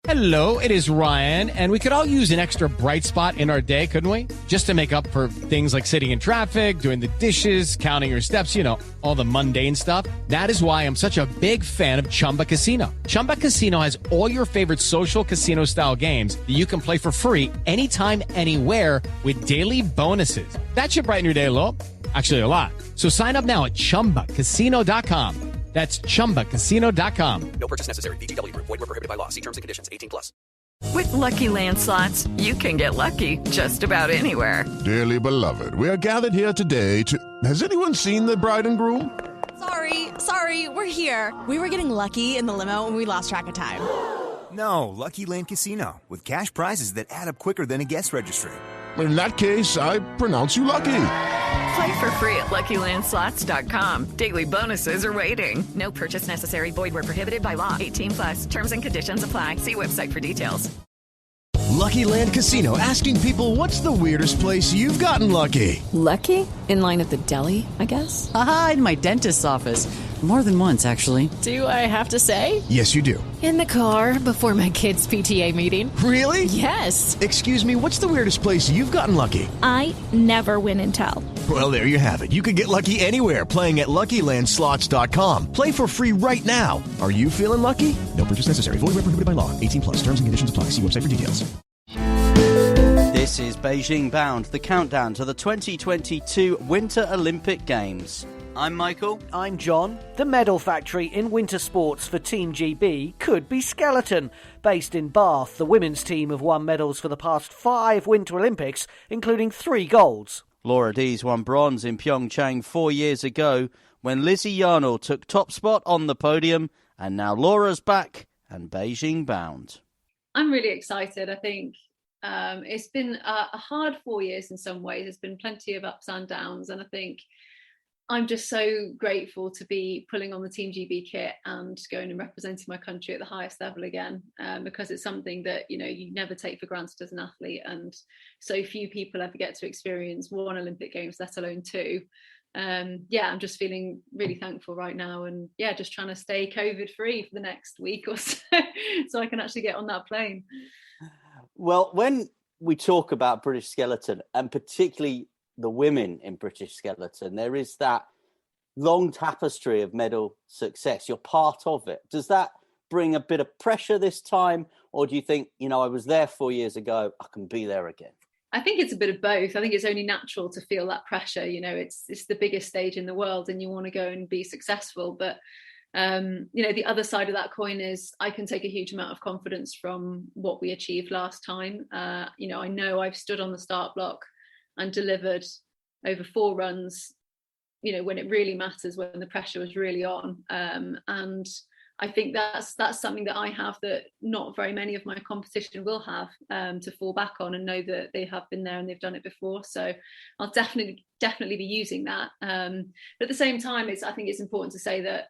Hello, it is Ryan, and we could all use an extra bright spot in our day, couldn't we? Just to make up for things like sitting in traffic, doing the dishes, counting your steps, you know, all the mundane stuff. That is why I'm such a big fan of Chumba Casino. Chumba Casino has all your favorite social casino-style games that you can play for free anytime, anywhere with daily bonuses. That should brighten your day a little. Actually, a lot. So sign up now at ChumbaCasino.com. That's ChumbaCasino.com. No purchase necessary. VGW Group. Void where prohibited by law. See terms and conditions. 18+. With Lucky Land Slots, you can get lucky just about anywhere. Dearly beloved, we are gathered here today to... Has anyone seen the bride and groom? Sorry, we're here. We were getting lucky in the limo and we lost track of time. No, Lucky Land Casino. With cash prizes that add up quicker than a guest registry. In that case, I pronounce you lucky. Play for free at LuckyLandSlots.com. Daily bonuses are waiting. No purchase necessary. Void where prohibited by law. 18+. Terms and conditions apply. See website for details. Lucky Land Casino, asking people, what's the weirdest place you've gotten lucky? Lucky? In line at the deli, I guess? Aha, in my dentist's office. More than once, actually. Do I have to say? Yes, you do. In the car before my kids' PTA meeting. Really? Yes. Excuse me, what's the weirdest place you've gotten lucky? I never win and tell. Well, there you have it. You can get lucky anywhere, playing at LuckyLandSlots.com. Play for free right now. Are you feeling lucky? No purchase necessary. Void where prohibited by law. 18+. Terms and conditions apply. See website for details. This is Beijing Bound, the countdown to the 2022 Winter Olympic Games. I'm Michael. I'm John. The medal factory in winter sports for Team GB could be Skeleton. Based in Bath, the women's team have won medals for the past 5 Winter Olympics, including 3 golds. Laura Deas won bronze in Pyeongchang 4 years ago when Lizzy Yarnold took top spot on the podium, and now Laura's back and Beijing Bound. I'm really excited. I think it's been a hard 4 years in some ways. There's been plenty of ups and downs, and I think I'm just so grateful to be pulling on the Team GB kit and going and representing my country at the highest level again, because it's something that, you know, you never take for granted as an athlete, and so few people ever get to experience 1 Olympic Games, let alone 2. I'm just feeling really thankful right now, and just trying to stay COVID free for the next week or so so I can actually get on that plane. Well, when we talk about British skeleton, and particularly the women in British skeleton, there is that long tapestry of medal success. You're part of it. Does that bring a bit of pressure this time, or do you think, you know, I was there 4 years ago, I can be there again? I think it's a bit of both. I think it's only natural to feel that pressure. You know, it's the biggest stage in the world and you want to go and be successful. But, the other side of that coin is I can take a huge amount of confidence from what we achieved last time. I know I've stood on the start block and delivered over 4 runs, when it really matters, when the pressure was really on. And I think that's something that I have that not very many of my competition will have, to fall back on and know that they have been there and they've done it before. So I'll definitely be using that. But at the same time, I think it's important to say that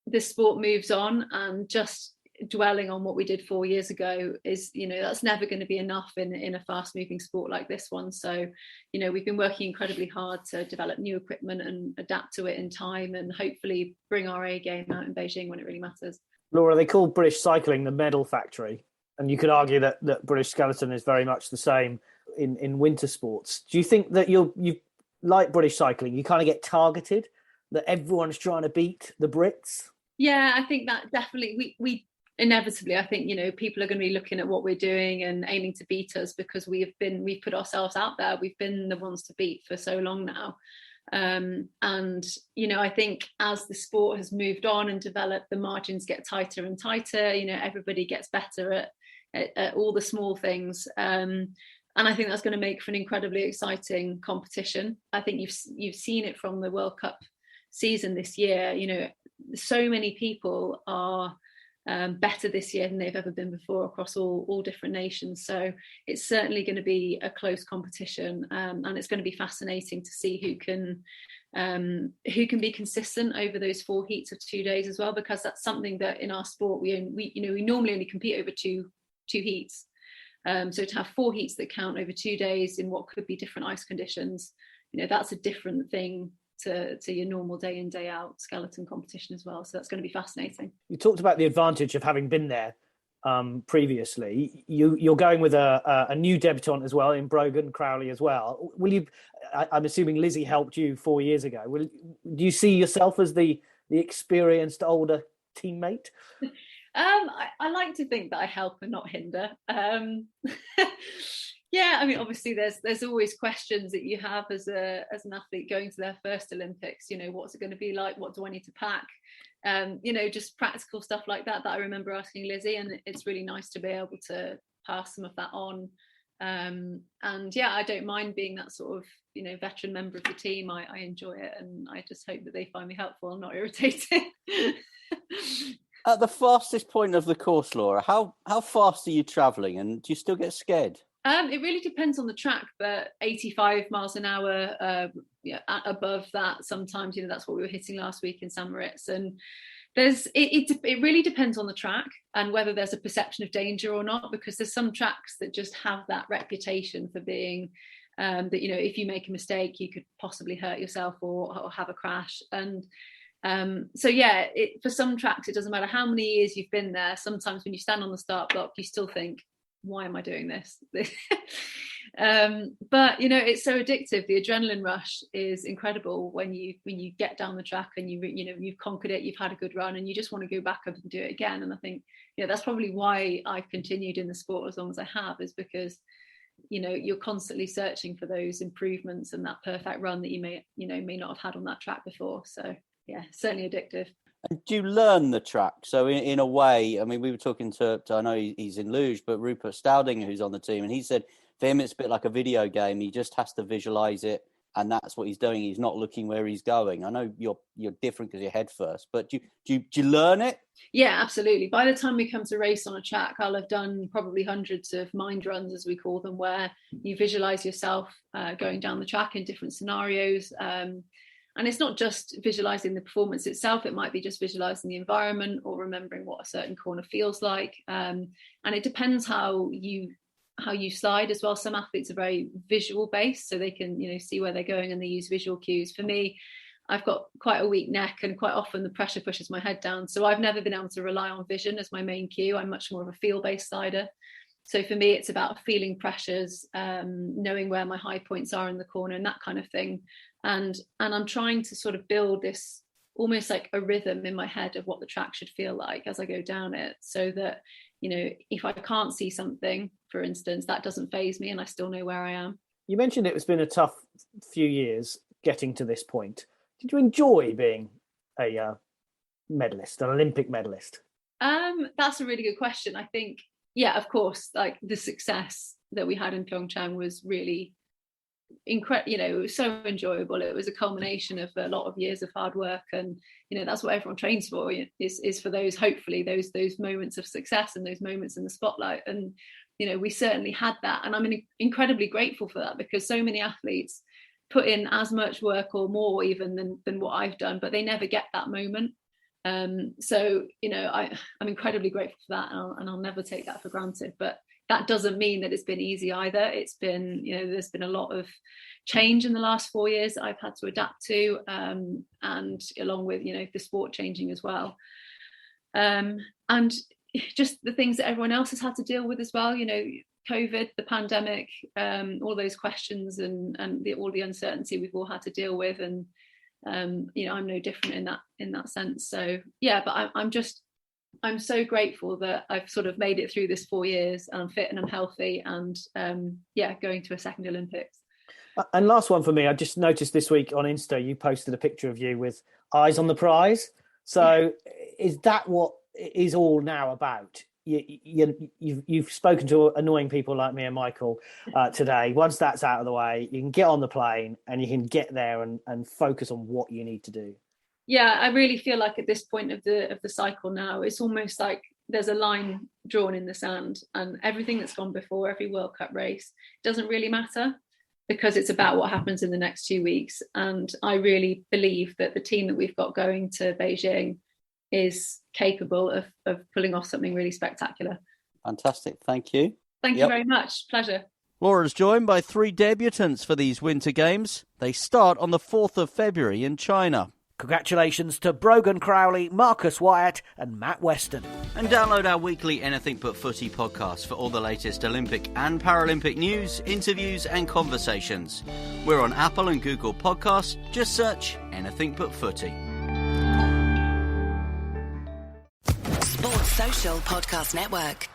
this sport moves on, and just dwelling on what we did 4 years ago is, that's never going to be enough in a fast moving sport like this one. So, we've been working incredibly hard to develop new equipment and adapt to it in time, and hopefully bring our A game out in Beijing when it really matters. Laura, they call British cycling the medal factory, and you could argue that British skeleton is very much the same in winter sports. Do you think that you like British cycling, you kind of get targeted, that everyone's trying to beat the Brits? Yeah, I think that definitely we inevitably, I think, people are going to be looking at what we're doing and aiming to beat us, because we've put ourselves out there. We've been the ones to beat for so long now. And, I think as the sport has moved on and developed, the margins get tighter and tighter, everybody gets better at all the small things. And I think that's going to make for an incredibly exciting competition. I think you've seen it from the World Cup season this year. So many people are better this year than they've ever been before across all different nations. So it's certainly going to be a close competition, and it's going to be fascinating to see who can be consistent over those 4 heats of 2 days as well, because that's something that in our sport we normally only compete over two heats. So to have 4 heats that count over 2 days in what could be different ice conditions, that's a different thing to your normal day in, day out skeleton competition as well. So that's going to be fascinating. You talked about the advantage of having been there previously. You're going with a new debutant as well in Brogan Crowley as well. Will you? I'm assuming Lizzy helped you 4 years ago. Do you see yourself as the experienced older teammate? I like to think that I help and not hinder. Yeah, I mean, obviously, there's always questions that you have as an athlete going to their first Olympics. You know, what's it going to be like? What do I need to pack? You know, just practical stuff like that I remember asking Lizzy, and it's really nice to be able to pass some of that on. And yeah, I don't mind being that sort of, you know, veteran member of the team. I enjoy it, and I just hope that they find me helpful and not irritating. At the fastest point of the course, Laura, how fast are you travelling, and do you still get scared? It really depends on the track, but 85 miles an hour, above that sometimes, you know, that's what we were hitting last week in St. Moritz. And it really depends on the track and whether there's a perception of danger or not, because there's some tracks that just have that reputation for being that, you know, if you make a mistake, you could possibly hurt yourself or have a crash. And so yeah, for some tracks, it doesn't matter how many years you've been there. Sometimes when you stand on the start block, you still think, why am I doing this? But you know, it's so addictive. The adrenaline rush is incredible when you get down the track and you've conquered it, you've had a good run, and you just want to go back up and do it again. And I think, you know, that's probably why I've continued in the sport as long as I have, is because, you know, you're constantly searching for those improvements and that perfect run that you may not have had on that track before. So yeah, certainly addictive. And do you learn the track? So in a way, I mean, we were talking to I know he's in luge, but Rupert Stoudinger, who's on the team, and he said for him it's a bit like a video game. He just has to visualize it, and that's what he's doing. He's not looking where he's going. I know you're different because you're head first, but do you learn it? Yeah, absolutely. By the time we come to race on a track, I'll have done probably hundreds of mind runs, as we call them, where you visualize yourself going down the track in different scenarios. And it's not just visualizing the performance itself. It might be just visualizing the environment or remembering what a certain corner feels like. And it depends how you slide as well. Some athletes are very visual based, so they can, you know, see where they're going and they use visual cues. For me, I've got quite a weak neck, and quite often the pressure pushes my head down. So I've never been able to rely on vision as my main cue. I'm much more of a feel-based slider. So for me, it's about feeling pressures, knowing where my high points are in the corner and that kind of thing. And I'm trying to sort of build this almost like a rhythm in my head of what the track should feel like as I go down it, so that, you know, if I can't see something, for instance, that doesn't faze me and I still know where I am. You mentioned it's been a tough few years getting to this point. Did you enjoy being a medalist, an Olympic medalist? That's a really good question. I think, yeah, of course, like the success that we had in Pyeongchang was really incredible. You know, it was so enjoyable. It was a culmination of a lot of years of hard work, and you know, that's what everyone trains for, is for those, hopefully those moments of success and those moments in the spotlight. And you know, we certainly had that, and I'm incredibly grateful for that, because so many athletes put in as much work or more even than what I've done, but they never get that moment. So you know, I'm incredibly grateful for that, and I'll never take that for granted. But that doesn't mean that it's been easy either. It's been, you know, there's been a lot of change in the last 4 years that I've had to adapt to, and along with, you know, the sport changing as well, and just the things that everyone else has had to deal with as well. You know, COVID, the pandemic, all those questions and all the uncertainty we've all had to deal with, and you know, I'm no different in that sense. So yeah, but I'm so grateful that I've sort of made it through this 4 years, and I'm fit and I'm healthy, and going to a second Olympics. And last one for me, I just noticed this week on Insta, you posted a picture of you with eyes on the prize. So is that what it is all now about? You've spoken to annoying people like me and Michael today. Once that's out of the way, you can get on the plane and you can get there and focus on what you need to do. Yeah, I really feel like at this point of the cycle now, it's almost like there's a line drawn in the sand, and everything that's gone before, every World Cup race, doesn't really matter, because it's about what happens in the next 2 weeks. And I really believe that the team that we've got going to Beijing is capable of pulling off something really spectacular. Fantastic. Thank you. Thank you very much. Pleasure. Laura's joined by 3 debutants for these Winter Games. They start on the 4th of February in China. Congratulations to Brogan Crowley, Marcus Wyatt and Matt Weston. And download our weekly Anything But Footy podcast for all the latest Olympic and Paralympic news, interviews and conversations. We're on Apple and Google Podcasts. Just search Anything But Footy. Sports Social Podcast Network.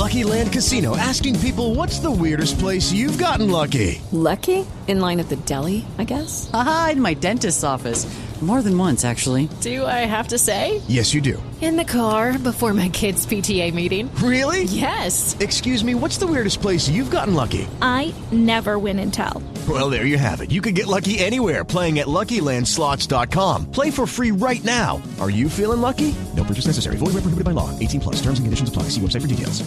Lucky Land Casino, asking people, what's the weirdest place you've gotten lucky? Lucky? In line at the deli, I guess? Aha, in my dentist's office. More than once, actually. Do I have to say? Yes, you do. In the car before my kids' PTA meeting. Really? Yes. Excuse me, what's the weirdest place you've gotten lucky? I never win and tell. Well, there you have it. You can get lucky anywhere, playing at LuckyLandSlots.com. Play for free right now. Are you feeling lucky? No purchase necessary. Void where prohibited by law. 18+. Terms and conditions apply. See website for details.